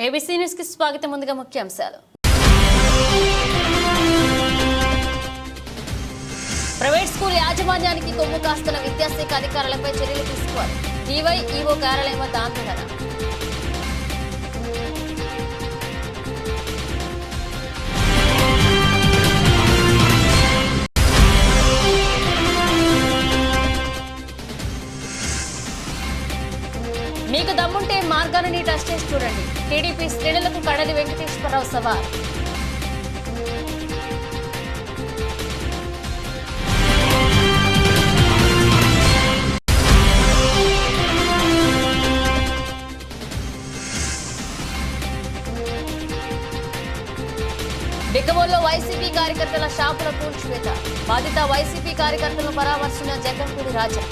ABC news కి స్వాగతం. ముందుగా ముఖ్యాంశాలు. ప్రైవేట్ స్కూల్ యాజమాన్యానికి కొమ్ము కాస్తున్న విద్యాశాఖ అధికారులపై చర్యలు తీసుకోవాలి. డివైఈఓ కార్యాలయం వద్ద ఆందోళన. మీకు దమ్ముంటే మార్గాన్ని టచ్ చేసి చూడండి. టీడీపీ శ్రేణులకు కడలి వెంకటేశ్వరరావు సవాల్. బిక్కబోల్లో వైసీపీ కార్యకర్తల షాపుల కూల్చివేత. బాధిత వైసీపీ కార్యకర్తలను పరామర్శించిన జగన్పూడి రాజా.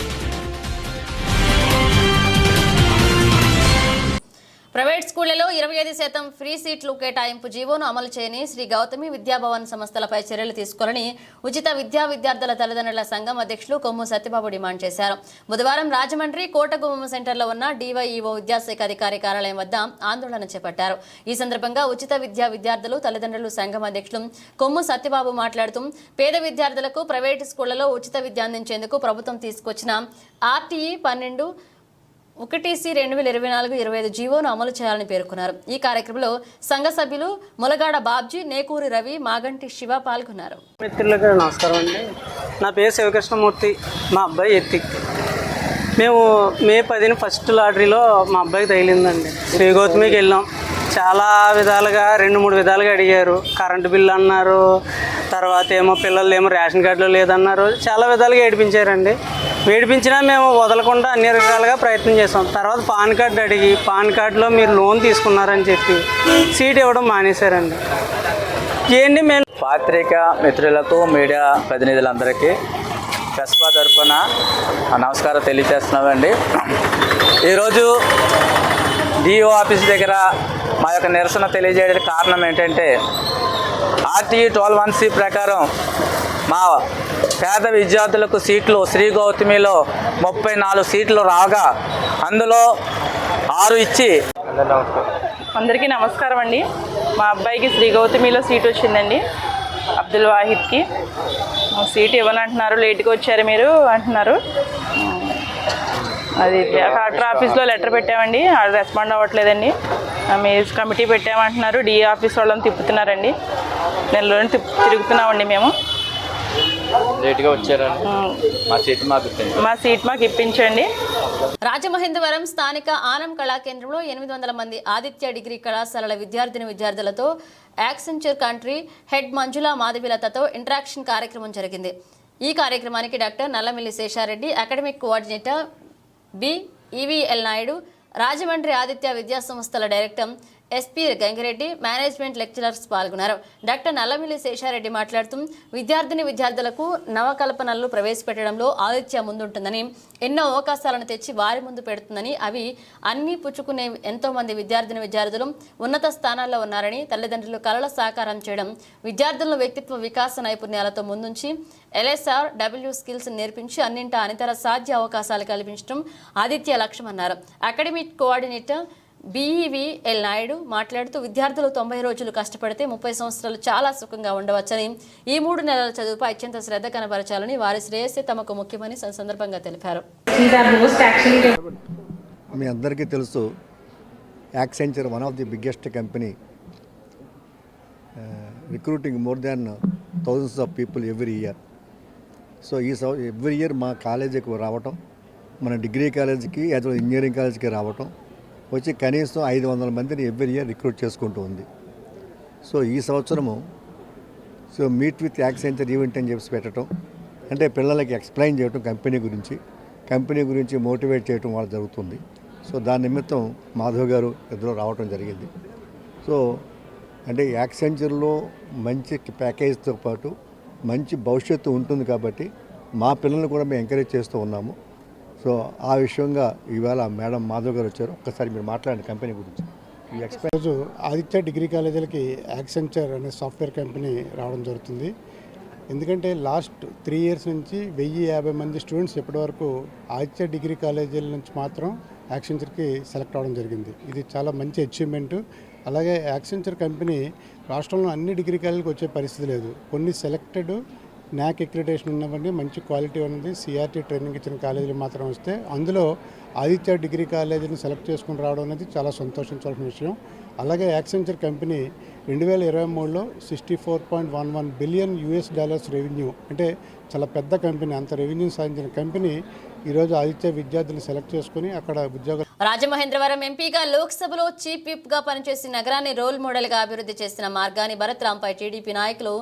ప్రైవేట్ స్కూళ్లలో 25% ఫ్రీ సీట్లు కేటాయింపు జీవోను అమలు చేయని శ్రీ గౌతమి విద్యాభవన్ సంస్థలపై చర్యలు తీసుకోవాలని ఉచిత విద్యార్థుల తల్లిదండ్రుల సంఘం అధ్యక్షులు కొమ్ము సత్యబాబు డిమాండ్ చేశారు. బుధవారం రాజమండ్రి కోటగుమ్మం సెంటర్లో ఉన్న డివైఈఓ విద్యాశాఖ అధికారి కార్యాలయం వద్ద ఆందోళన చేపట్టారు. ఈ సందర్భంగా ఉచిత విద్యార్థులు తల్లిదండ్రులు సంఘం అధ్యక్షులు కొమ్ము సత్యబాబు మాట్లాడుతూ పేద విద్యార్థులకు ప్రైవేటు స్కూళ్లలో ఉచిత విద్య అందించేందుకు ప్రభుత్వం తీసుకొచ్చిన ఆర్టీఈ 12/1/2024-25 జీవోను అమలు చేయాలని పేర్కొన్నారు. ఈ కార్యక్రమంలో సంఘ సభ్యులు ములగాడ బాబ్జీ, నేకూరి రవి, మాగంటి శివ పాల్గొన్నారు. మిత్రులకు నమస్కారం అండి. నా పేరు శివకృష్ణమూర్తి, మా అబ్బాయి ఎత్తిక్. మేము మే 10 ఫస్ట్ లాటరీలో మా అబ్బాయికి తగిలిందండి. శ్రీ గౌతమికి వెళ్ళాం. చాలా విధాలుగా 2-3 విధాలుగా అడిగారు. కరెంటు బిల్లు అన్నారు, తర్వాత ఏమో పిల్లలు ఏమో రేషన్ కార్డులో లేదన్నారు. చాలా విధాలుగా ఏడిపించారండి. ఏడిపించినా మేము వదలకుండా అన్ని రకాలుగా ప్రయత్నం చేసాం. తర్వాత పాన్ కార్డు అడిగి పాన్ కార్డులో మీరు లోన్ తీసుకున్నారని చెప్పి సీట్ ఇవ్వడం మానేశారండి. ఏంటి మేము పత్రిక మిత్రులకు, మీడియా ప్రతినిధులందరికీ కస్బా తరఫున నమస్కారం తెలియజేస్తున్నామండి. ఈరోజు డిఓ ఆఫీస్ దగ్గర మా యొక్క నిరసన తెలియజేయడానికి కారణం ఏంటంటే ఆర్టీఈ 12(1)C ప్రకారం మా పేద విద్యార్థులకు సీట్లు శ్రీ గౌతమిలో 34 సీట్లు రాగా అందులో 6 ఇచ్చి. అందరికీ నమస్కారం అండి. మా అబ్బాయికి శ్రీ గౌతమిలో సీట్ వచ్చిందండి. అబ్దుల్ వాహిద్కి సీట్ ఇవ్వనంటున్నారు. లేట్గా వచ్చారు మీరు అంటున్నారు. అది కలెక్టర్ ఆఫీస్లో లెటర్ పెట్టామండి, వాళ్ళు రెస్పాండ్ అవ్వట్లేదండి. మీ కమిటీ పెట్టామంటున్నారు. డిఏ ఆఫీస్ వాళ్ళని తిప్పుతున్నారండి. నెలలోనే తిరుగుతున్నామండి. మేము లేట్గా వచ్చారండి. మా సీట్ మాకు ఇప్పించండి. రాజమహేంద్రవరం స్థానిక ఆనం కళాకేంద్రంలో 800 మంది ఆదిత్య డిగ్రీ కళాశాలల విద్యార్థులతో యాక్సెంచర్ కంట్రీ హెడ్ మంజుల మాధవిలతతో ఇంటరాక్షన్ కార్యక్రమం జరిగింది. ఈ కార్యక్రమానికి doctor Nallamilli Sheshareddy, academic coordinator EVL Naidu, Rajahmundry Aditya విద్యా సంస్థల director SP Gangireddy, management lecturers పాల్గొన్నారు. డాక్టర్ నల్లమిల్లి శేషారెడ్డి మాట్లాడుతూ విద్యార్థులకు నవకల్పనలు ప్రవేశపెట్టడంలో ఆదిత్య ముందుంటుందని, ఎన్నో అవకాశాలను తెచ్చి వారి ముందు పెడుతుందని, అవి అన్ని పుచ్చుకునే ఎంతో మంది విద్యార్థులు ఉన్నత స్థానాల్లో ఉన్నారని, తల్లిదండ్రులు కలల సాకారం చేయడం, విద్యార్థులను వ్యక్తిత్వ వికాస నైపుణ్యాలతో ముందుంచి LSR W స్కిల్స్ నేర్పించి అన్నింటా అనితర సాధ్య అవకాశాలు కల్పించడం ఆదిత్య లక్ష్యమన్నారు. అకాడమిక్ కోఆర్డినేటర్ BEVL నాయుడు మాట్లాడుతూ విద్యార్థులు 90 రోజులు కష్టపడితే 30 సంవత్సరాలు చాలా సుఖంగా ఉండవచ్చని, ఈ 3 నెలల చదువుపై అత్యంత శ్రద్ధ కనబరచాలని, వారి శ్రేయస్సే తమకు ముఖ్యమని సందర్భంగా తెలిపారు. మీ అందరికీ తెలుసు, Accenture one of the biggest company, recruiting more than thousands of people every year. So every year మా కాలేజీకి రావటం, మన డిగ్రీ కాలేజీకి యాజ్ వెల్ ఇంజనీరింగ్ కాలేజీకి రావటం, వచ్చి కనీసం 500 మందిని ఎవ్రీ ఇయర్ రిక్రూట్ చేసుకుంటూ ఉంది. సో ఈ సంవత్సరము మీట్ విత్ యాక్సెంచర్ ఈవెంట్ అని చెప్పి పెట్టడం, అంటే పిల్లలకి ఎక్స్ప్లెయిన్ చేయడం కంపెనీ గురించి మోటివేట్ చేయడం వాళ్ళు జరుగుతుంది. సో దాని నిమిత్తం మాధవ్ గారు ఇద్దరు రావడం జరిగింది. సో అంటే యాక్సెంచర్లో మంచి ప్యాకేజ్తో పాటు మంచి భవిష్యత్తు ఉంటుంది కాబట్టి మా పిల్లల్ని కూడా మేము ఎంకరేజ్ చేస్తూ ఉన్నాము. సో ఆ విషయంగా ఇవాళ మేడం మాధవ్ గారు వచ్చారు. ఒక్కసారి మీరు మాట్లాడండి కంపెనీ గురించి. ఈరోజు ఆదిత్య డిగ్రీ కాలేజీలకి యాక్సెంచర్ అనే సాఫ్ట్వేర్ కంపెనీ రావడం జరుగుతుంది. ఎందుకంటే లాస్ట్ 3 ఇయర్స్ నుంచి 1050 మంది స్టూడెంట్స్ ఇప్పటివరకు ఆదిత్య డిగ్రీ కాలేజీల నుంచి మాత్రం యాక్సెంచర్కి సెలెక్ట్ అవ్వడం జరిగింది. ఇది చాలా మంచి అచీవ్మెంట్. అలాగే యాక్సెంచర్ కంపెనీ రాష్ట్రంలో అన్ని డిగ్రీ కాలేజీలకు వచ్చే పరిస్థితి లేదు. కొన్ని సెలెక్టెడ్ NAC అక్రిడిటేషన్ ఉన్నవండి, మంచి క్వాలిటీ ఉన్నది, CRT ట్రైనింగ్ ఇచ్చిన కాలేజీలు మాత్రం వస్తే అందులో ఆదిత్య డిగ్రీ కాలేజీని సెలెక్ట్ చేసుకుని రావడం అనేది చాలా సంతోషించాల్సిన విషయం. అలాగే యాక్సెంచర్ కంపెనీ 2023లో $64.11 బిలియన్ రెవెన్యూ, అంటే చాలా పెద్ద కంపెనీ, అంత రెవెన్యూ సాధించిన కంపెనీ ఈరోజు ఆదిత్య విద్యార్థులను సెలెక్ట్ చేసుకుని అక్కడ ఉద్యోగాలు. రాజమహేంద్రవరం ఎంపీగా లోక్సభలో చీఫ్ విప్గా పనిచేసి నగరాన్ని రోల్ మోడల్గా అభివృద్ధి చేసిన మార్గాని భరత్ రాంపై టీడీపీ నాయకులు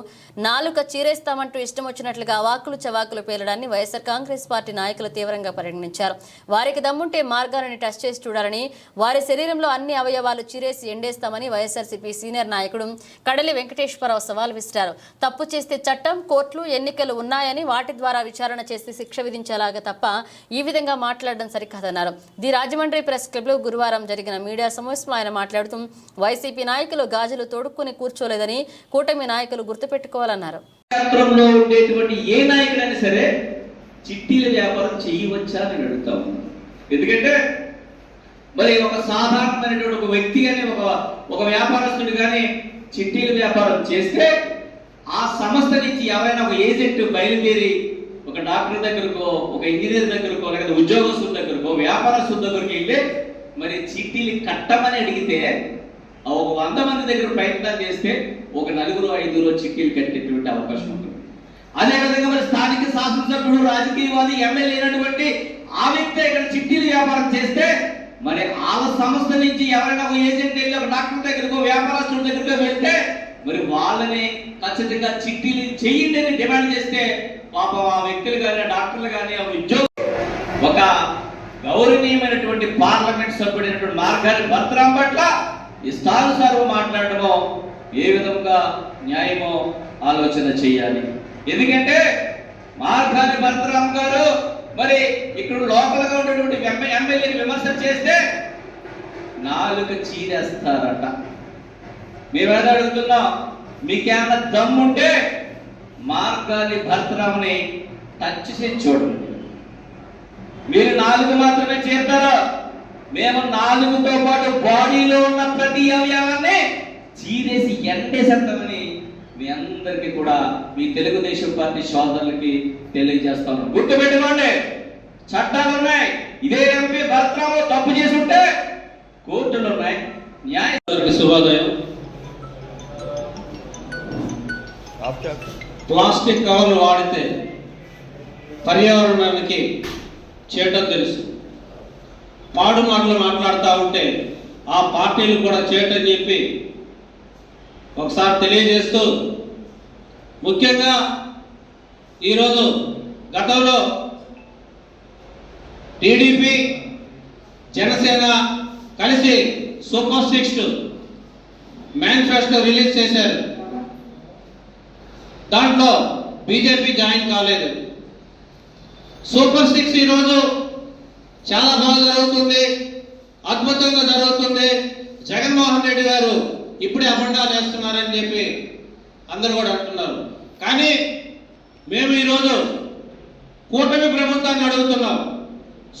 నాలుక చీరేస్తామంటూ ఇష్టం వచ్చినట్లుగా వాక్కులు చవాకులు పేలడాన్ని వైఎస్ఆర్ కాంగ్రెస్ పార్టీ నాయకులు తీవ్రంగా పరిగణించారు. వారికి దమ్ముంటే మార్గాన్ని టచ్ చేసి చూడాలని, వారి శరీరంలో అన్ని అవయవాలు చీరేసి ఎండేస్తామని వైఎస్ఆర్సీపీ సీనియర్ నాయకుడు కడలి వెంకటేశ్వరరావు సవాల్ విసిరారు. తప్పు చేస్తే చట్టం, కోర్టులు, ఎన్నికలు ఉన్నాయని వాటి ద్వారా విచారణ చేసి శిక్ష విధించేలాగా తప్ప ఈ విధంగా మాట్లాడడం సరికాదన్నారు. ది రాజమండ్రి ప్రెస్ క్లబ్లో గురువారం జరిగిన మీడియా సమావేశంలో ఆయన మాట్లాడుతూ వైసీపీ నాయకులు గాజులు తోడుక్కుని కూర్చోలేదని కూటమి నాయకులు గుర్తుపెట్టుకోవాలన్నారు. ఉండేటువంటి ఏ నాయకుడైనా సరే చిట్టీల వ్యాపారం చేయవచ్చా అని అడుగుతాము. ఎందుకంటే మరి ఒక సాధారణమైనటువంటి ఒక వ్యక్తి కానీ ఒక వ్యాపారస్తుడు కానీ చిట్టీల వ్యాపారం చేస్తే ఆ సంస్థ నుంచి ఎవరైనా ఒక ఏజెంట్ బయలుదేరి ఒక డాక్టర్ దగ్గరకో, ఒక ఇంజనీర్ దగ్గరకో, లేకపోతే ఉద్యోగస్తుల దగ్గరకో, వ్యాపారస్తుల దగ్గరికి వెళ్ళి మరి చిట్టీలు కట్టమని అడిగితే ఒక 100 మంది దగ్గర ప్రయత్నం చేస్తే ఒక 4-5 చిట్టీలు కట్టేటువంటి అవకాశం ఉంటుంది. అదేవిధంగా మరి స్థానిక శాసనసభ్యుడు, రాజకీయవాది, ఎమ్మెల్యే అయినటువంటి ఆ వ్యక్తి ఇక్కడ చిట్టీలు వ్యాపారం చేస్తే మరి ఆ సంస్థ నుంచి ఎవరైనా ఒక ఏజెంట్ వెళ్ళి ఒక డాక్టర్ దగ్గరకో, వ్యాపారస్తుల దగ్గరకో వెళ్తే మరి వాళ్ళని ఖచ్చితంగా చిట్టీలు చేయండి అని డిమాండ్ చేస్తే పాపం ఆ వ్యక్తులు కానీ, డాక్టర్లు కానీ, ఆ ఉద్యోగం ఒక గౌరవనీయమైనటువంటి పార్లమెంట్ సభ్యుడైనటువంటి మార్గాని భరతరాం పట్ల ఇష్టానుసారం మాట్లాడడమో ఏ విధంగా న్యాయమో ఆలోచన చేయాలి. ఎందుకంటే మార్గాని భరతరాం గారు మరి ఇక్కడ లోకల్గా ఉన్నటువంటి ఎమ్మెల్యేని విమర్శ చేస్తే నాలుక చీరేస్తారట. మేము ఏదో అడుగుతున్నాం, మీకేమైనా దమ్ముంటే మార్గాని భరతరాంని టచ్ చేసి చూడండి. మీరు నాలుగు మాత్రమే చేస్తారా? మేము నాలుగుతో పాటు బాడీలో ఉన్న ప్రతి అవయవాన్ని చీరేసి ఎండేసేస్తామని మీ అందరికీ కూడా మీ తెలుగుదేశం పార్టీ సోదరులకి తెలియజేస్తాను. గుర్తుపెట్టుకోండి, చట్టాలు ఉన్నాయి. ఇదే ఎంపీ భరతరావు తప్పు చేసి ఉంటే కోర్టులు ఉన్నాయి. న్యాయ శుభోదయం. ప్లాస్టిక్ కవర్లు వాడితే పర్యావరణానికి చేయటం తెలుసు. పాడు మాటలు మాట్లాడుతూ ఉంటే ఆ పార్టీలు కూడా చేయటం చెప్పి ఒకసారి తెలియజేస్తూ, ముఖ్యంగా ఈరోజు గతంలో టీడీపీ, జనసేన కలిసి సూపర్ 6 మేనిఫెస్టో రిలీజ్ చేశారు. దాంట్లో బీజేపీ జాయిన్ కాలేదు. సూపర్ 6 ఈరోజు చాలా బాగా జరుగుతుంది, అద్భుతంగా జరుగుతుంది. జగన్మోహన్ రెడ్డి గారు ఇప్పుడే అబండాలు వేస్తున్నారని చెప్పి అందరూ కూడా అంటున్నారు. కానీ మేము ఈరోజు కూటమి ప్రభుత్వాన్ని అడుగుతున్నాం,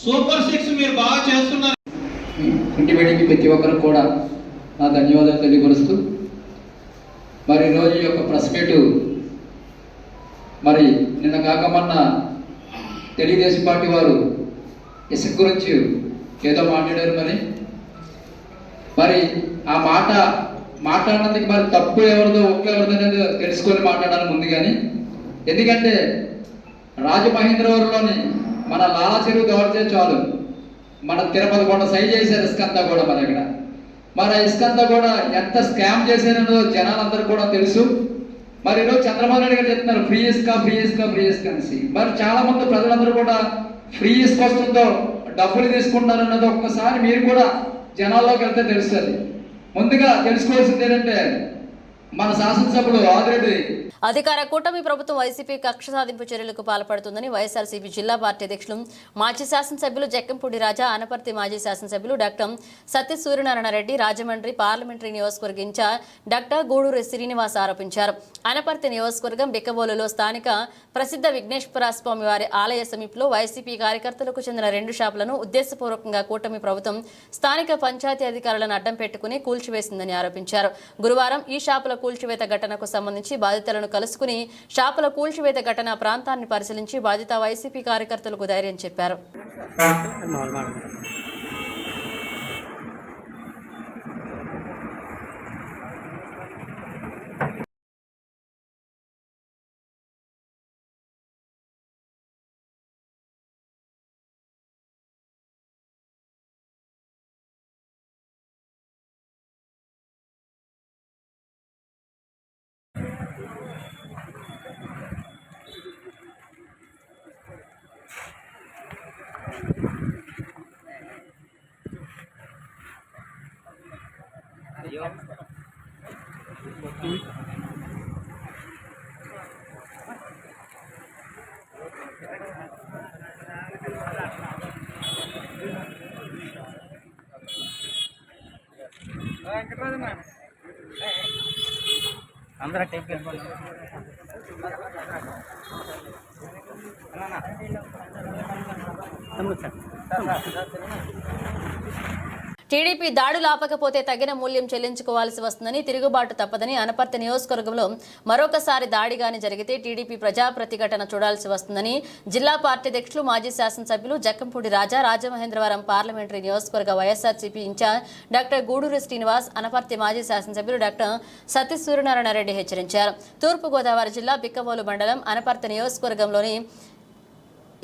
సూపర్ 6 మీరు బాగా చేస్తున్నారు. ఇంటి మీటింగ్కి ప్రతి ఒక్కరు కూడా నా ధన్యవాదాలు తెలియపరుస్తూ, మరి ఈరోజు ఈ యొక్క ప్రెస్ మీటు మరి నిన్న కాక మొన్న తెలుగుదేశం పార్టీ వారు ఇసుక గురించి ఏదో మాట్లాడారు. మరి ఆ మాట్లాడినందుకు మరి తప్పు ఎవరిదో ఎవరిదో అనేది తెలుసుకొని మాట్లాడాలి ముందు. కానీ ఎందుకంటే రాజమహేంద్రవరంలోని మన లాలా చెరువు గవర్చే చాలు మన తిరుపతి కూడా సైజ్ చేశారు ఇసుకంతా కూడా. మన ఇక్కడ మరి ఇసుకంతా కూడా ఎంత స్కామ్ చేశారో జనాలందరూ కూడా తెలుసు. మరి ఈరోజు చంద్రబాబు నాయుడు గారు చెప్తున్నారు ఫ్రీ ఇసుక అనేసి. మరి చాలా మంది ప్రజలందరూ కూడా ఫ్రీ ఇసుక వస్తుందో డబ్బులు తీసుకుంటారు అన్నది ఒక్కసారి మీరు కూడా జనాల్లోకి వెళ్తే తెలుస్తుంది. ముందుగా తెలుసుకోవాల్సింది ఏంటంటే మన శాసనసభ్యులు ఆల్రెడీ అధికార కూటమి ప్రభుత్వం వైసీపీ కక్ష సాధింపు చర్యలకు పాల్పడుతుందని వైఎస్ఆర్సీపీ జిల్లా పార్టీ అధ్యక్షులు మాజీ శాసనసభ్యులు జక్కంపూడి రాజా, అనపర్తి మాజీ శాసనసభ్యులు డాక్టర్ సత్య సూర్యనారాయణ రెడ్డి, రాజమండ్రి పార్లమెంటరీ నియోజకవర్గ ఇన్ఛార్జ్ డాక్టర్ గూడూరి శ్రీనివాస్ ఆరోపించారు. అనపర్తి నియోజకవర్గం బిక్కబోలులో స్థానిక ప్రసిద్ధ విఘ్నేశ్వర స్వామి వారి ఆలయ సమీపంలో వైసీపీ కార్యకర్తలకు చెందిన 2 షాపులను ఉద్దేశపూర్వకంగా కూటమి ప్రభుత్వం స్థానిక పంచాయతీ అధికారులను అడ్డం పెట్టుకుని కూల్చివేసిందని ఆరోపించారు. గురువారం ఈ షాపుల కూల్చివేత ఘటనకు సంబంధించి బాధితులను కలుసుకుని షాపుల కూల్చివేత ఘటన ప్రాంతాన్ని పరిశీలించి బాధిత వైసీపీ కార్యకర్తలకు ధైర్యం చెప్పారు. అందరూ టేప్ టీడీపీ దాడులు ఆపకపోతే తగిన మూల్యం చెల్లించుకోవాల్సి వస్తుందని, తిరుగుబాటు తప్పదని, అనపర్తి నియోజకవర్గంలో మరొకసారి దాడిగాని జరిగితే టీడీపీ ప్రజా ప్రతిఘటన చూడాల్సి వస్తుందని జిల్లా పార్టీ అధ్యక్షులు మాజీ శాసనసభ్యులు జక్కంపూడి రాజా, రాజమహేంద్రవరం పార్లమెంటరీ నియోజకవర్గ వైఎస్ఆర్సీపీ ఇన్ఛార్జ్ డాక్టర్ గూడూరి శ్రీనివాస్, అనపర్తి మాజీ శాసనసభ్యులు డాక్టర్ సత్య సూర్యనారాయణ రెడ్డి హెచ్చరించారు. తూర్పుగోదావరి జిల్లా బిక్కబోలు మండలం అనపర్తి నియోజకవర్గంలోని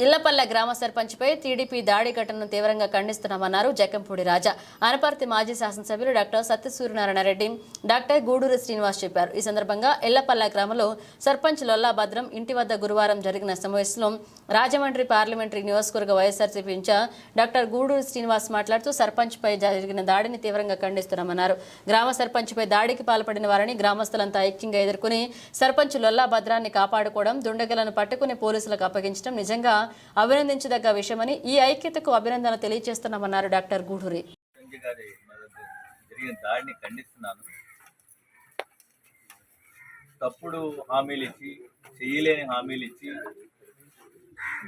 ఇళ్లపల్లె గ్రామ సర్పంచ్పై టీడీపీ దాడి ఘటనను తీవ్రంగా ఖండిస్తున్నామన్నారు జక్కంపూడి రాజా. అనపర్తి మాజీ శాసనసభ్యులు డాక్టర్ సత్య సూర్యనారాయణ రెడ్డి, డాక్టర్ గూడూరి శ్రీనివాస్ చెప్పారు. ఈ సందర్భంగా ఇళ్లపల్లె గ్రామంలో సర్పంచ్ లొల్లా భద్రం ఇంటి వద్ద గురువారం జరిగిన సమావేశంలో రాజమండ్రి పార్లమెంటరీ నియోజకవర్గ వైఎస్ఆర్సీపీ ఇన్ఛార్జ్ డాక్టర్ గూడూరి శ్రీనివాస్ మాట్లాడుతూ సర్పంచ్పై జరిగిన దాడిని తీవ్రంగా ఖండిస్తున్నామన్నారు. గ్రామ సర్పంచ్పై దాడికి పాల్పడిన వారిని గ్రామస్తులంతా ఐక్యంగా ఎదుర్కొని సర్పంచ్ లొల్లా భద్రాన్ని కాపాడుకోవడం, దుండగలను పట్టుకుని పోలీసులకు అప్పగించడం నిజంగా అభినందించదగ్గ విషయమని, ఈ ఐక్యతకు అభినందన తెలియజేస్తున్నామన్నారు డాక్టర్ గూడూరి. దాడిని ఖండిస్తున్నాను. తప్పుడు హామీలు ఇచ్చి, చేయలేని హామీలు ఇచ్చి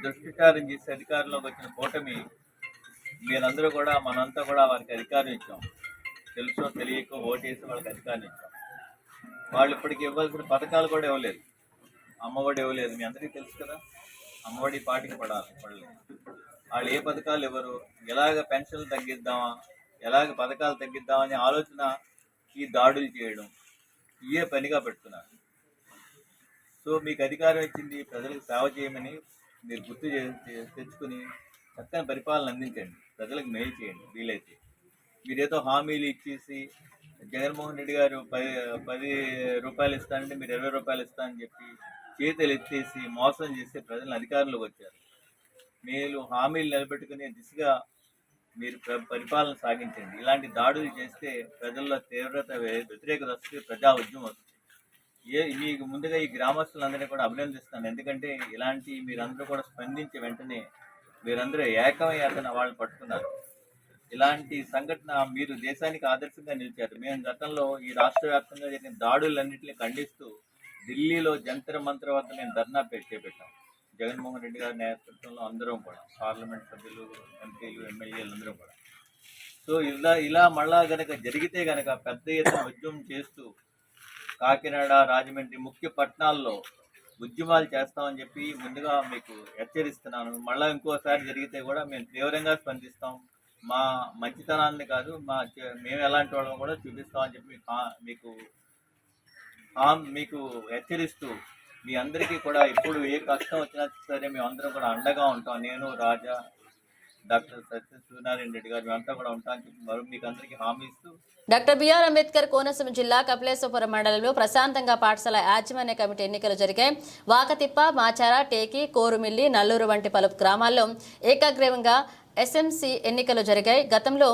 దుష్ప్రచారం చేసి అధికారంలోకి వచ్చిన కూటమి మీరందరూ కూడా, మనంతా కూడా వారికి అధికారం ఇచ్చాం. తెలుసో తెలియకో ఓటేసి వాళ్ళకి అధికారం ఇచ్చాం. వాళ్ళు ఇప్పటికి ఇవ్వాల్సిన పథకాలు కూడా ఇవ్వలేదు. అమ్మఒడి ఇవ్వలేదు, మీ అందరికీ తెలుసు కదా. అమ్మఒడి పాటికి పడాలి. వాళ్ళు ఏ పథకాలు ఇవ్వరు. ఎలాగ పెన్షన్లు తగ్గిద్దామా, ఎలాగ పథకాలు తగ్గిద్దామని ఆలోచన ఈ దాడులు చేయడం ఇవే పనిగా పెడుతున్నారు. సో మీకు అధికారం ఇచ్చింది ప్రజలకు సేవ చేయమని మీరు గుర్తు తెచ్చుకుని చక్కని పరిపాలన అందించండి, ప్రజలకు మేలు చేయండి. వీలైతే మీరేదో హామీలు ఇచ్చేసి జగన్మోహన్ రెడ్డి గారు 10 రూపాయలు ఇస్తానంటే మీరు 20 రూపాయలు ఇస్తానని చెప్పి చేతులు ఎత్తేసి మోసం చేసి ప్రజలను అధికారంలోకి వచ్చారు. మీరు హామీలు నిలబెట్టుకునే దిశగా మీరు పరిపాలన సాగించండి. ఇలాంటి దాడులు చేస్తే ప్రజల్లో తీవ్రత వ్యతిరేకత వస్తే ప్రజా ఉద్యమం వస్తుంది. మీకు ముందుగా ఈ గ్రామస్తులందరినీ కూడా అభినందిస్తాను. ఎందుకంటే ఇలాంటి మీరందరూ కూడా స్పందించి వెంటనే మీరందరూ ఏకమై అతను వాళ్ళు పట్టుకున్నారు. ఇలాంటి సంఘటన మీరు దేశానికి ఆదర్శంగా నిలిచారు. మేము గతంలో ఈ రాష్ట్ర వ్యాప్తంగా జరిగిన దాడులన్నింటినీ ఖండిస్తూ ఢిల్లీలో జంతర్ మంతర్ వద్ద మేము ధర్నా చేపట్టాం. జగన్మోహన్ రెడ్డి గారి నేతృత్వంలో అందరం కూడా, పార్లమెంట్ సభ్యులు, ఎంపీలు, ఎమ్మెల్యేలు అందరం కూడా. సో ఇలా మళ్ళా గనక జరిగితే గనక పెద్ద ఎత్తున ఉద్యమం చేస్తూ కాకినాడ, రాజమండ్రి ముఖ్య పట్టణాల్లో ఉద్యమాలు చేస్తామని చెప్పి ముందుగా మీకు హెచ్చరిస్తున్నాను. మళ్ళీ ఇంకోసారి జరిగితే కూడా మేము తీవ్రంగా స్పందిస్తాం. మా మంచితనాన్ని కాదు, మేము ఎలాంటి వాళ్ళని కూడా చూపిస్తామని చెప్పి మీకు హెచ్చరిస్తూ మీ అందరికీ కూడా ఇప్పుడు ఏ కష్టం వచ్చినా సరే మేము అందరం కూడా అండగా ఉంటాం. నేను, రాజా, డాక్టర్ సత్య సూర్యనారాయణ రెడ్డి గారు మేమంతా కూడా ఉంటామని చెప్పి మరి మీకు అందరికీ హామీ ఇస్తూ డాక్టర్ బిఆర్ అంబేద్కర్ కోనసీమ జిల్లా కపిలేశ్వరం మండలంలో ప్రశాంతంగా పాఠశాల యాజమాన్య కమిటీ ఎన్నికలు జరిగాయి. వాకతిప్ప, మాచార, టేకి, కోరుమిల్లి, నల్లూరు వంటి పలు గ్రామాల్లో ఏకగ్రీవంగా ఎస్ఎంసీ ఎన్నికలు జరిగాయి. గతంలో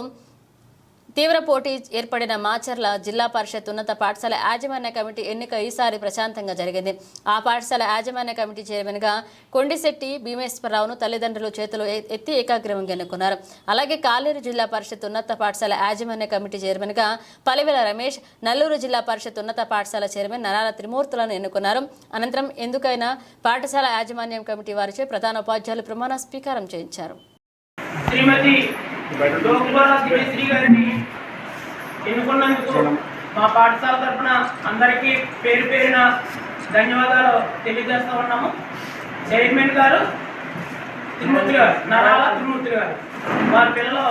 తీవ్ర పోటీ ఏర్పడిన మాచర్ల జిల్లా పరిషత్ ఉన్నత పాఠశాల యాజమాన్య కమిటీ ఎన్నిక ఈసారి ప్రశాంతంగా జరిగింది. ఆ పాఠశాల యాజమాన్య కమిటీ చైర్మన్గా కొండిశెట్టి భీమేశ్వరరావును తల్లిదండ్రులు చేతులు ఎత్తి ఏకాగ్రమంగా ఎన్నుకున్నారు. అలాగే కాలేరు జిల్లా పరిషత్ ఉన్నత పాఠశాల యాజమాన్య కమిటీ చైర్మన్గా పలివెల రమేష్, నల్లూరు జిల్లా పరిషత్ ఉన్నత పాఠశాల చైర్మన్ నరాల త్రిమూర్తులను ఎన్నుకున్నారు. అనంతరం ఎందుకైనా పాఠశాల యాజమాన్యం కమిటీ వారిచే ప్రధాన ఉపాధ్యాయులు ప్రమాణ స్వీకారం చేయించారు. శ్రీమతి శ్రీ గారిని ఎన్నుకున్నందుకు మా పాఠశాల తరఫున అందరికీ పేరు పేరున ధన్యవాదాలు తెలియజేస్తూ ఉన్నాము. చైర్మన్ గారు త్రిమూర్తి గారు, నరాల త్రిమూర్తి గారు, వారి పిల్లలు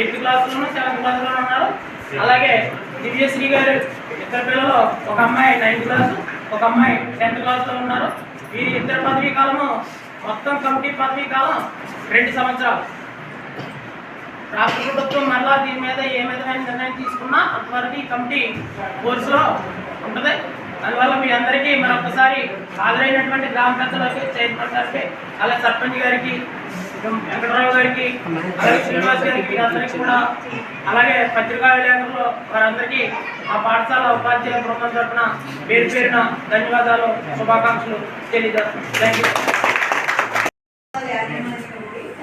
8th క్లాసులోను 7th క్లాసులోనూ ఉన్నారు. అలాగే దివ్యశ్రీ గారు ఇద్దరు పిల్లలు, ఒక అమ్మాయి 9th క్లాసు, ఒక అమ్మాయి 10th క్లాసులో ఉన్నారు. వీరి ఇద్దరు పదవీ కాలము మొత్తం కమిటీ పదవీ కాలం 2 సంవత్సరాలు. రాష్ట్ర ప్రభుత్వం మరలా దీని మీద ఏ విధమైన నిర్ణయం తీసుకున్నా అంతవరకు ఈ కమిటీ కోర్సులో ఉంటుంది. అందువల్ల మీ అందరికీ మరొకసారి హాజరైనటువంటి గ్రామ పెద్దలకి, చైర్మన్ గారికి, అలాగే సర్పంచ్ గారికి, వెంకటరావు గారికి, అలాగే శ్రీనివాస్ గారికి, వీరందరికీ కూడా, అలాగే పత్రికా విలేకరులు వారందరికీ ఆ పాఠశాల ఉపాధ్యాయుల బృందం తరఫున పేరు పేరున ధన్యవాదాలు, శుభాకాంక్షలు తెలియజేస్తున్నాను. Thank you.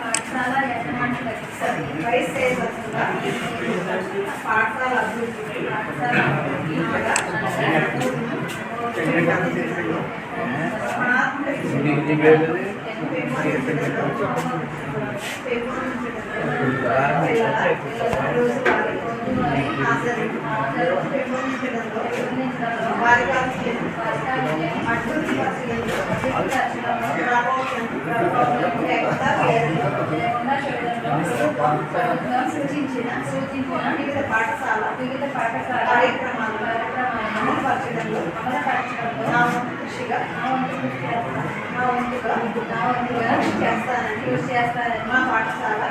పాఠశాల అభివృద్ధి సూచించిన వివిధ పాఠశాల కార్యక్రమాలు అమలుపరచడంలో నా వంతుగా కృషి చేస్తానని మా పాఠశాల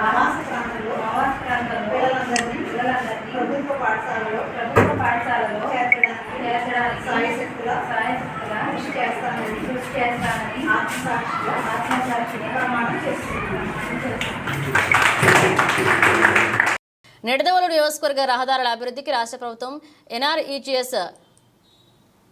ఆవాస ప్రాంతంలో పిల్లలందరినీ ప్రభుత్వ పాఠశాలలో చేర్చడానికి సాయశక్తులా కృషి చేస్తానని ఆత్మసాక్షిగా ప్రమాణం చేస్తున్నాను. నిడదవోలు నియోజకవర్గ రహదారుల అభివృద్ధికి రాష్ట్ర ప్రభుత్వం NREGS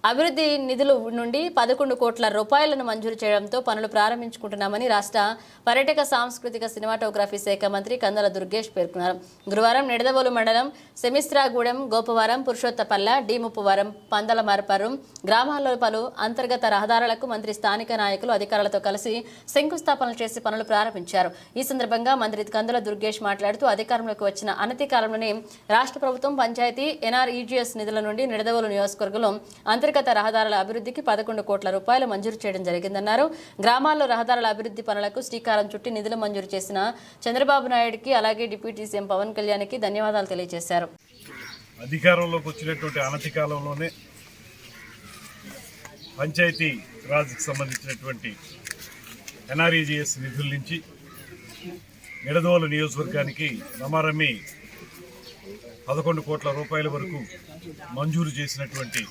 అభివృద్ధి నిధుల నుండి 11 కోట్ల రూపాయలను మంజూరు చేయడంతో పనులు ప్రారంభించుకుంటున్నామని రాష్ట్ర పర్యాటక సాంస్కృతిక సినిమాటోగ్రఫీ శాఖ మంత్రి కందల దుర్గేష్ పేర్కొన్నారు. గురువారం నిడదవోలు మండలం సెమిస్త్రాగూడెం, గోపవరం, పురుషోత్తపల్ల, డి ముప్పువరం, పందలమరపరం గ్రామాల్లో పలు అంతర్గత రహదారులకు మంత్రి స్థానిక నాయకులు అధికారులతో కలిసి శంకుస్థాపనలు చేసి పనులు ప్రారంభించారు. ఈ సందర్భంగా మంత్రి కందల దుర్గేష్ మాట్లాడుతూ అధికారంలోకి వచ్చిన అనతి కాలంలోనే రాష్ట్ర ప్రభుత్వం పంచాయతీ NREGS నిధుల నుండి నిడదవోలు నియోజకవర్గంలో అంతర్గత రహదారుల అభివృద్ధికి 11 కోట్ల రూపాయలు మంజూరు చేయడం జరిగిందన్నారు. గ్రామాల్లో రహదారుల అభివృద్ధి పనులకు శ్రీకారం చుట్టి నిధులు మంజూరు చేసిన చంద్రబాబు నాయుడుకి, అలాగే డిప్యూటీ సీఎం పవన్ కళ్యాణ్కి ధన్యవాదాలు తెలియజేశారు. అధికారంలోకి వచ్చినటువంటి అనతి కాలంలోనే పంచాయతీ రాజ్కి సంబంధించినటువంటి NREGS నిధుల నుంచి నిడదవోలు నియోజకవర్గానికి రమారమి 11 కోట్ల రూపాయల వరకు మంజూరు చేసినటువంటి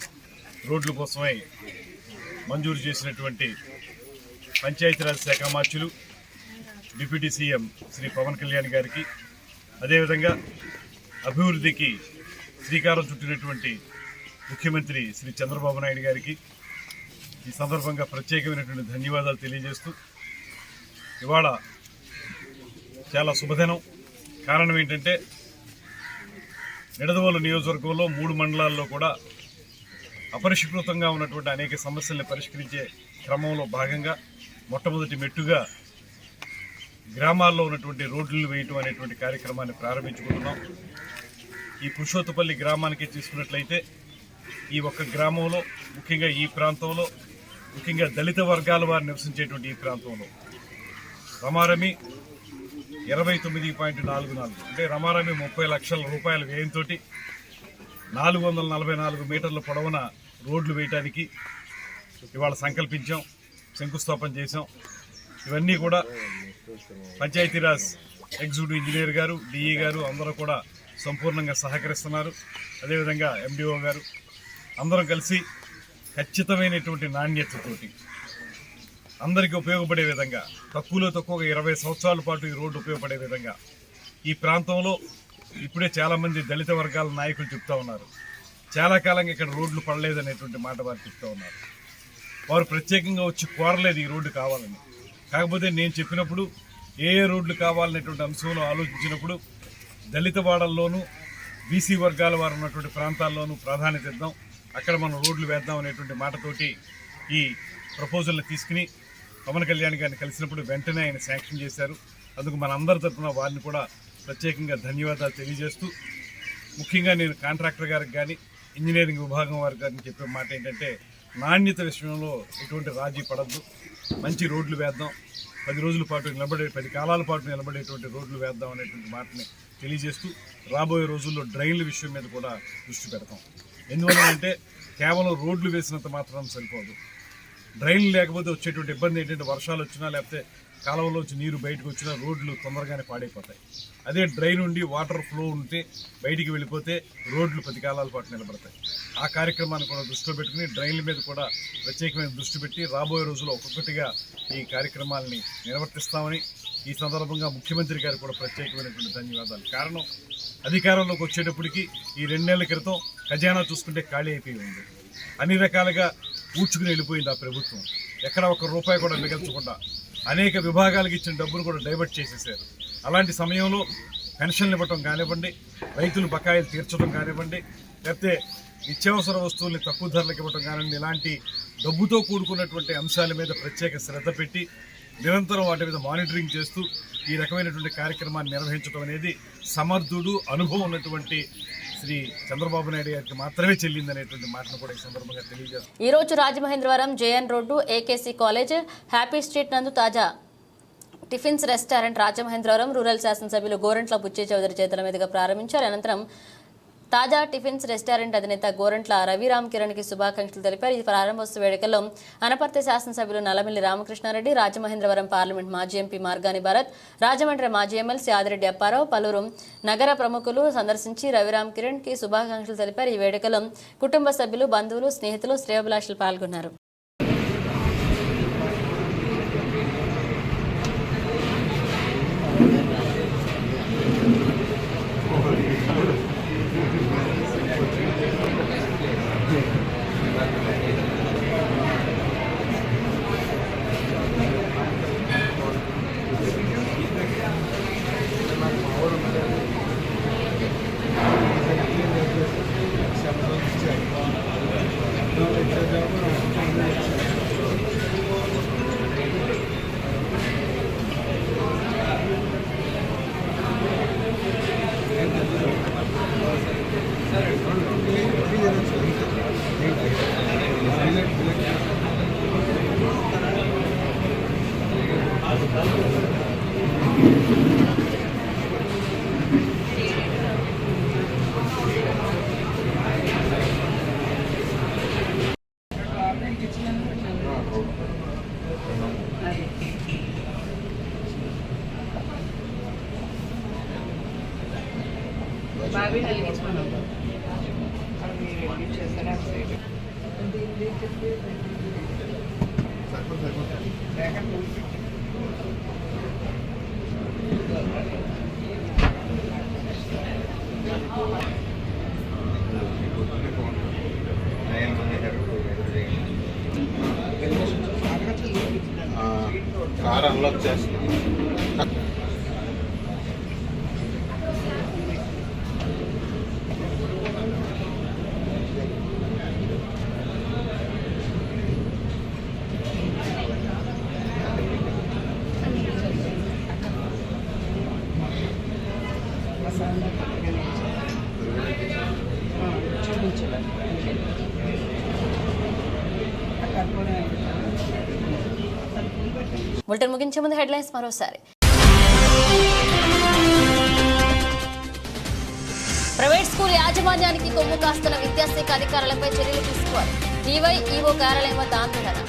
రోడ్ల కోసమై మంజూరు చేసినటువంటి పంచాయతీరాజ్ శాఖ మార్చులు డిప్యూటీ సీఎం శ్రీ పవన్ కళ్యాణ్ గారికి, అదేవిధంగా అభివృద్ధికి శ్రీకారం చుట్టినటువంటి ముఖ్యమంత్రి శ్రీ చంద్రబాబు నాయుడు గారికి ఈ సందర్భంగా ప్రత్యేకమైనటువంటి ధన్యవాదాలు తెలియజేస్తూ, ఇవాళ చాలా శుభదినం. కారణం ఏంటంటే నిడదవోలు నియోజకవర్గంలో 3 మండలాల్లో కూడా అపరిష్కృతంగా ఉన్నటువంటి అనేక సమస్యల్ని పరిష్కరించే క్రమంలో భాగంగా మొట్టమొదటి మెట్టుగా గ్రామాల్లో ఉన్నటువంటి రోడ్లు వేయటం అనేటువంటి కార్యక్రమాన్ని ప్రారంభించుకుంటున్నాం. ఈ పురుషోత్తపల్లి గ్రామానికి తీసుకున్నట్లయితే ఈ ఒక్క గ్రామంలో, ముఖ్యంగా ఈ ప్రాంతంలో, ముఖ్యంగా దళిత వర్గాల వారు నివసించేటువంటి ఈ ప్రాంతంలో రమారమి 29.44 అంటే రమారమి 30 లక్షల రూపాయల వ్యయంతో 444 మీటర్ల పొడవున రోడ్లు వేయటానికి ఇవాళ సంకల్పించాం, శంకుస్థాపన చేశాం. ఇవన్నీ కూడా పంచాయతీరాజ్ ఎగ్జిక్యూటివ్ ఇంజనీర్ గారు, డిఈ గారు అందరూ కూడా సంపూర్ణంగా సహకరిస్తున్నారు. అదేవిధంగా ఎండిఓ గారు అందరం కలిసి ఖచ్చితమైనటువంటి నాణ్యతతోటి అందరికీ ఉపయోగపడే విధంగా, తక్కువగా 20 సంవత్సరాల పాటు ఈ రోడ్డు ఉపయోగపడే విధంగా ఈ ప్రాంతంలో ఇప్పుడే చాలామంది దళిత వర్గాల నాయకులు చెప్తా ఉన్నారు, చాలా కాలంగా ఇక్కడ రోడ్లు పడలేదనేటువంటి మాట వారు చెప్తా ఉన్నారు. వారు ప్రత్యేకంగా వచ్చి కోరలేదు ఈ రోడ్డు కావాలని. కాకపోతే నేను చెప్పినప్పుడు ఏ రోడ్లు కావాలనేటువంటి అంశంలో ఆలోచించినప్పుడు దళిత వాడల్లోనూ బీసీ వర్గాల వారు ఉన్నటువంటి ప్రాంతాల్లోనూ ప్రాధాన్యత ఇద్దాం, అక్కడ మనం రోడ్లు వేద్దాం అనేటువంటి మాటతోటి ఈ ప్రపోజల్ని తీసుకుని పవన్ కళ్యాణ్ గారిని కలిసినప్పుడు వెంటనే ఆయన శాంక్షన్ చేశారు. అందుకు మనందరి తరఫున వారిని కూడా ప్రత్యేకంగా ధన్యవాదాలు తెలియజేస్తూ, ముఖ్యంగా నేను కాంట్రాక్టర్ గారికి కానీ ఇంజనీరింగ్ విభాగం వారి గారిని చెప్పే మాట ఏంటంటే, నాణ్యత విషయంలో ఎటువంటి రాజీ పడద్దు, మంచి రోడ్లు వేద్దాం, 10 రోజుల పాటు 10 కాలాల పాటు నిలబడేటువంటి రోడ్లు వేద్దాం అనేటువంటి మాటని తెలియజేస్తూ, రాబోయే రోజుల్లో డ్రైన్ల విషయం మీద కూడా దృష్టి పెడతాం. ఎందువల్లంటే కేవలం రోడ్లు వేసినంత మాత్రం సరిపోదు, డ్రైన్లు లేకపోతే వచ్చేటువంటి ఇబ్బంది ఏంటంటే వర్షాలు వచ్చినా లేకపోతే కాలువలోంచి నీరు బయటకు వచ్చినా రోడ్లు తొందరగానే పాడైపోతాయి. అదే డ్రైన్ ఉండి వాటర్ ఫ్లో ఉంటే బయటికి వెళ్ళిపోతే రోడ్లు 10 కాలాల పాటు నిలబడతాయి. ఆ కార్యక్రమాన్ని కూడా దృష్టిలో పెట్టుకుని డ్రైన్ల మీద కూడా ప్రత్యేకమైన దృష్టి పెట్టి రాబోయే రోజుల్లో ఒక్కొక్కటిగా ఈ కార్యక్రమాలని నిర్వర్తిస్తామని ఈ సందర్భంగా ముఖ్యమంత్రి గారు కూడా ప్రత్యేకమైనటువంటి ధన్యవాదాలు. కారణం, అధికారంలోకి వచ్చేటప్పటికి ఈ 2 నెలల క్రితం ఖజానా చూసుకుంటే ఖాళీ అయిపోయి ఉంది, అన్ని రకాలుగా పూడ్చుకుని వెళ్ళిపోయింది ఆ ప్రభుత్వం. ఎక్కడ ఒక్క రూపాయి కూడా మిగల్చకుండా అనేక విభాగాలకు ఇచ్చిన డబ్బును కూడా డైవర్ట్ చేసేసారు. అలాంటి సమయంలో పెన్షన్లు ఇవ్వటం కానివ్వండి, రైతులు బకాయిలు తీర్చడం కానివ్వండి, లేకపోతే నిత్యావసర వస్తువుల్ని తక్కువ ధరలకు ఇవ్వటం కానివ్వండి, ఇలాంటి డబ్బుతో కూడుకున్నటువంటి అంశాల మీద ప్రత్యేక శ్రద్ధ పెట్టి నిరంతరం వాటి మీద మానిటరింగ్ చేస్తూ ఈ రకమైనటువంటి కార్యక్రమాన్ని నిర్వహించడం అనేది సమర్థుడు, అనుభవం ఉన్నటువంటి శ్రీ చంద్రబాబు నాయుడు గారికి మాత్రమే చెల్లిందనేటువంటి మాటను కూడా ఈ సందర్భంగా తెలియజేస్తాం. ఈ రోజు Rajamahendravaram JN road AKC college happy street నందు తాజా టిఫిన్స్ రెస్టారెంట్ రాజమహేంద్రవరం రూరల్ శాసనసభ్యులు గోరంట్ల బుచ్చే చౌదరి చేతుల మీదుగా ప్రారంభించారు. అనంతరం తాజా టిఫిన్స్ రెస్టారెంట్ అధినేత గోరంట్ల రవిరామ్ కిరణ్ కి శుభాకాంక్షలు తెలిపారు. ఈ ప్రారంభోత్సవ వేడుకల్లో అనపర్తి శాసనసభ్యులు నల్లమిల్లి రామకృష్ణారెడ్డి, రాజమహేంద్రవరం పార్లమెంట్ మాజీ ఎంపీ మార్గాని భరత్, రాజమండ్రి మాజీ ఎమ్మెల్సీ ఆదిరెడ్డి అప్పారావు, పలువురు నగర ప్రముఖులు సందర్శించి రవిరామ్ కిరణ్ కి శుభాకాంక్షలు తెలిపారు. ఈ వేడుకలో కుటుంబ సభ్యులు, బంధువులు, స్నేహితులు, శ్రేయోభిలాషులు పాల్గొన్నారు. కార్ అన్లాక్ చేస్తున్నాం. బులెటిన్ ముగించే ముందు హెడ్లైన్స్ మరోసారి. ప్రైవేట్ స్కూల్ యాజమాన్యానికి కొమ్ము కాస్తున్న విద్యాశాఖ అధికారులపై చర్యలు తీసుకోవాలి. టీవై ఈవో కార్యాలయం వద్ద ఆందోళన.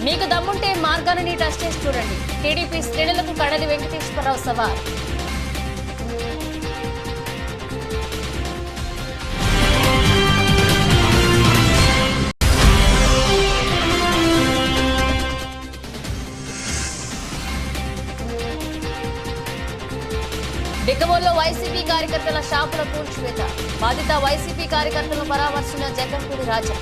మీకు దమ్ముంటే మార్గాన్ని టచ్ చేసి చూడండి. టీడీపీ శ్రేణులకు కడలి వెంకటేశ్వరరావు సవాల్. కార్మికుల షాపుల కూల్చివేత, బాధిత వైసీపీ కార్యకర్తలను పరామర్శించిన జగన్మోహన్ రాజా.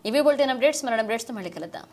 ఇవి బులెటిన్ అప్డేట్స్. మన అప్డేట్స్తో మళ్ళీ కలుద్దాం.